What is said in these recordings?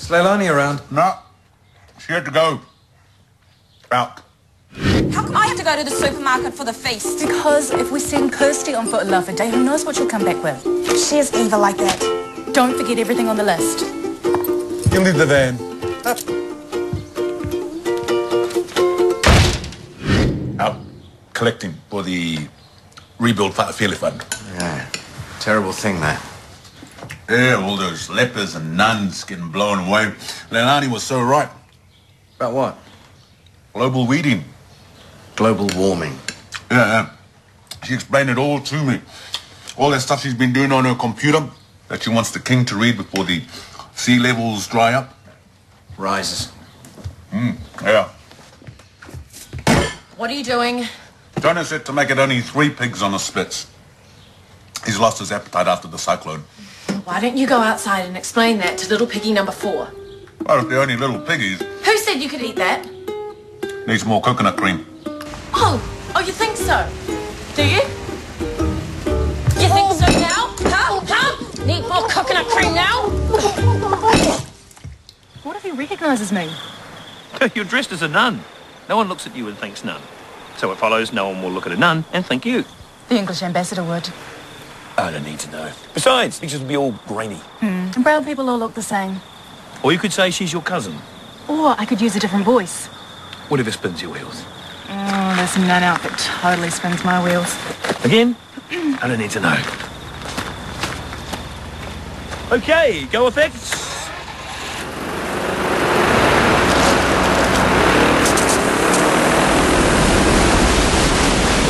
Is Leilani around? No. She had to go. Out. How come I have to go to the supermarket for the feast? Because if we send Kirsty on foot love a day, who knows what she'll come back with? She is evil like that. Don't forget everything on the list. You leave the van. Out collecting for the Rebuild Fairfield Fund. Yeah, terrible thing, that. Yeah, all those lepers and nuns getting blown away. Leilani was so right. About what? Global weeding. Global warming. Yeah. She explained it all to me. All that stuff she's been doing on her computer that she wants the king to read before the sea levels dry up. Rises. Yeah. What are you doing? Johnny said to make it only 3 pigs on the splits. He's lost his appetite after the cyclone. Why don't you go outside and explain that to little piggy number 4? Well, if they're only little piggies, Who said you could eat that? needs more coconut cream. Oh, you think so? Do you? You think so now? Huh? Need more coconut cream now? What if he recognises me? You're dressed as a nun. No one looks at you and thinks nun. So it follows no one will look at a nun and think you. The English ambassador would. I don't need to know. Besides, pictures will be all grainy. And brown people all look the same. Or you could say she's your cousin. Or I could use a different voice. Whatever spins your wheels. Oh, this nun outfit totally spins my wheels. Again? I don't need to know. Okay, go effects.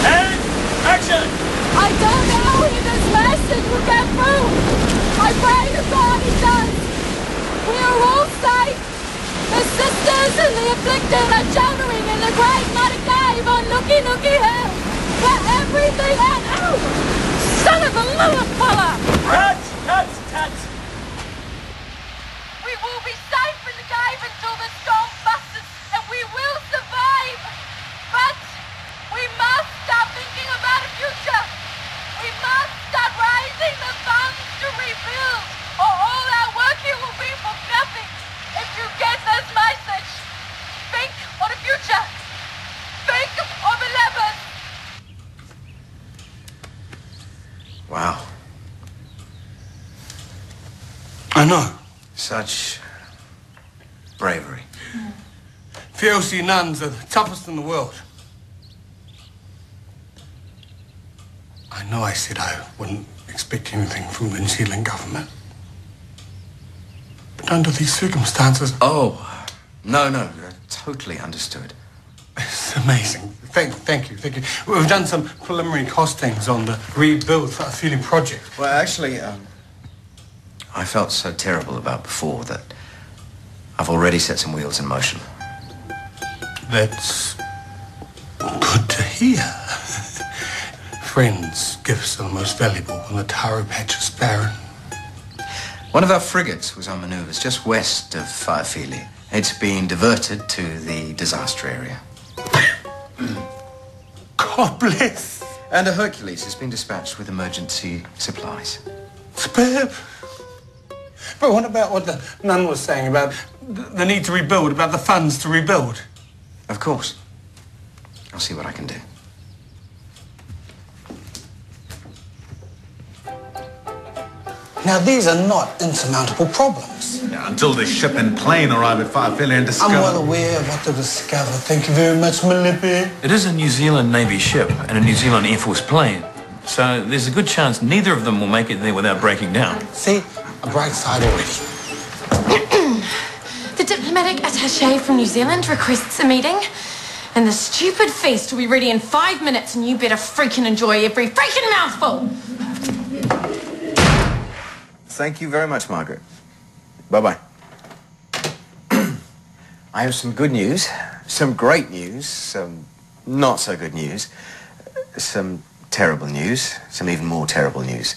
And action! I don't know if this message will get through. I pray to God it does. We are all safe. The sisters and the afflicted are sheltering in the great muddy cave on Nookie Nookie Hill. Where everything and son of a little fella! Cut! We will be safe in the cave until the storm busts, and we will survive. But we must start thinking about a future. We must start raising the funds to rebuild, or all our work here will be for nothing. If you get this message, think of the future. Think of 11. Wow. I know. Such bravery. VOC nuns are the toughest in the world. I know I said I wouldn't expect anything from the New Zealand government. But under these circumstances... Oh, no, totally understood. It's amazing. Thank you. We've done some preliminary costings on the Rebuild Fairfield project. Well, actually, I felt so terrible about before that I've already set some wheels in motion. That's good to hear. Friends' gifts are the most valuable when the taro patch is barren. One of our frigates was on manoeuvres just west of Fairfield. It's been diverted to the disaster area. God bless. And a Hercules has been dispatched with emergency supplies. Superb. But what about what the nun was saying about the need to rebuild, about the funds to rebuild? Of course. I'll see what I can do. Now, these are not insurmountable problems. Yeah, until the ship and plane arrive at Fairfield and discover... I'm well aware of what to discover. Thank you very much, Malipi. It is a New Zealand Navy ship and a New Zealand Air Force plane. So there's a good chance neither of them will make it there without breaking down. See, a bright side already. The diplomatic attaché from New Zealand requests a meeting. And the stupid feast will be ready in 5 minutes, and you better freaking enjoy every freaking mouthful. Thank you very much, Margaret. Bye-bye. I have some good news, some great news, some not so good news, some terrible news, some even more terrible news,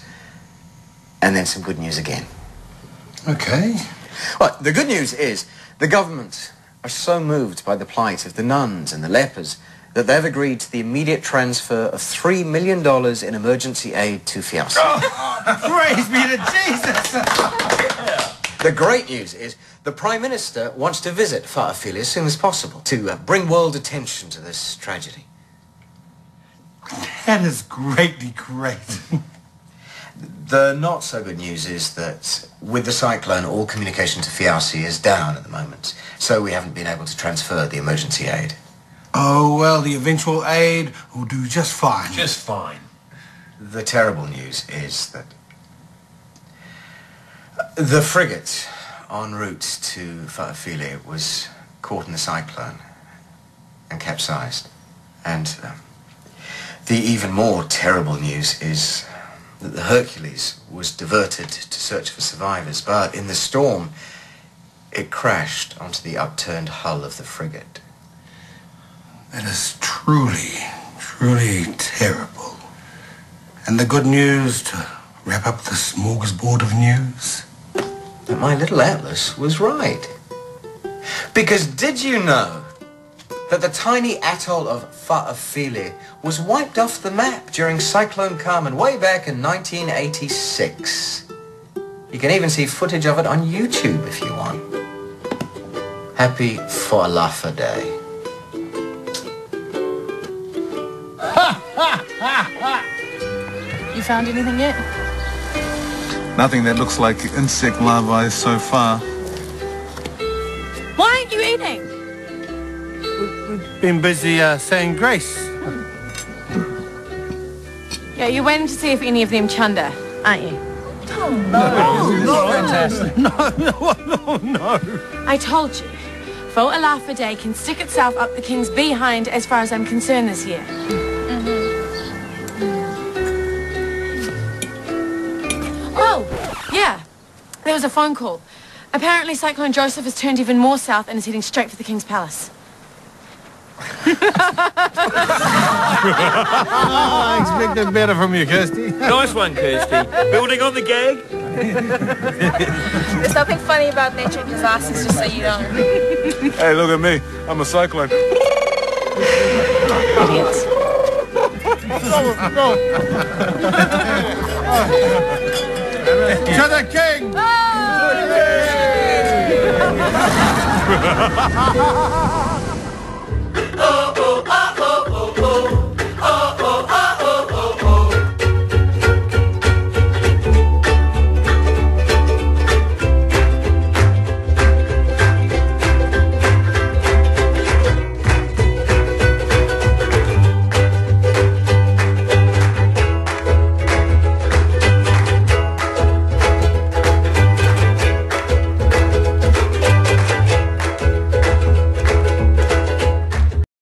and then some good news again. Okay. Well, the good news is the government are so moved by the plight of the nuns and the lepers that they've agreed to the immediate transfer of $3 million in emergency aid to Fiasco. Oh, praise be to Jesus! The great news is the Prime Minister wants to visit Whaafili as soon as possible to bring world attention to this tragedy. That is great. The not so good news is that with the cyclone, all communication to Fiauci is down at the moment, so we haven't been able to transfer the emergency aid. Oh, well, the eventual aid will do just fine. Just fine. The terrible news is that the frigate en route to Whaafili was caught in the cyclone and capsized. And the even more terrible news is that the Hercules was diverted to search for survivors, but in the storm, it crashed onto the upturned hull of the frigate. That is truly terrible. And the good news, to wrap up the smorgasbord of news, That my little atlas was right. Because did you know that the tiny atoll of Whaafili was wiped off the map during Cyclone Carmen way back in 1986? You can even see footage of it on YouTube if you want. Happy Foalafa Day. You found anything yet? Nothing that looks like insect larvae so far. Why aren't you eating? we've been busy saying grace. Yeah, you're waiting to see if any of them chunder, aren't you? Fantastic. No. I told you. Foalafa Day can stick itself up the king's behind as far as I'm concerned this year. Oh, yeah. There was a phone call. Apparently Cyclone Joseph has turned even more south and is heading straight for the king's palace. I expected better from you, Kirsty. Nice one, Kirsty. Building on the gag. There's nothing funny about natural disasters, just so you know. Hey, look at me. I'm a cyclone. Idiots. To the king!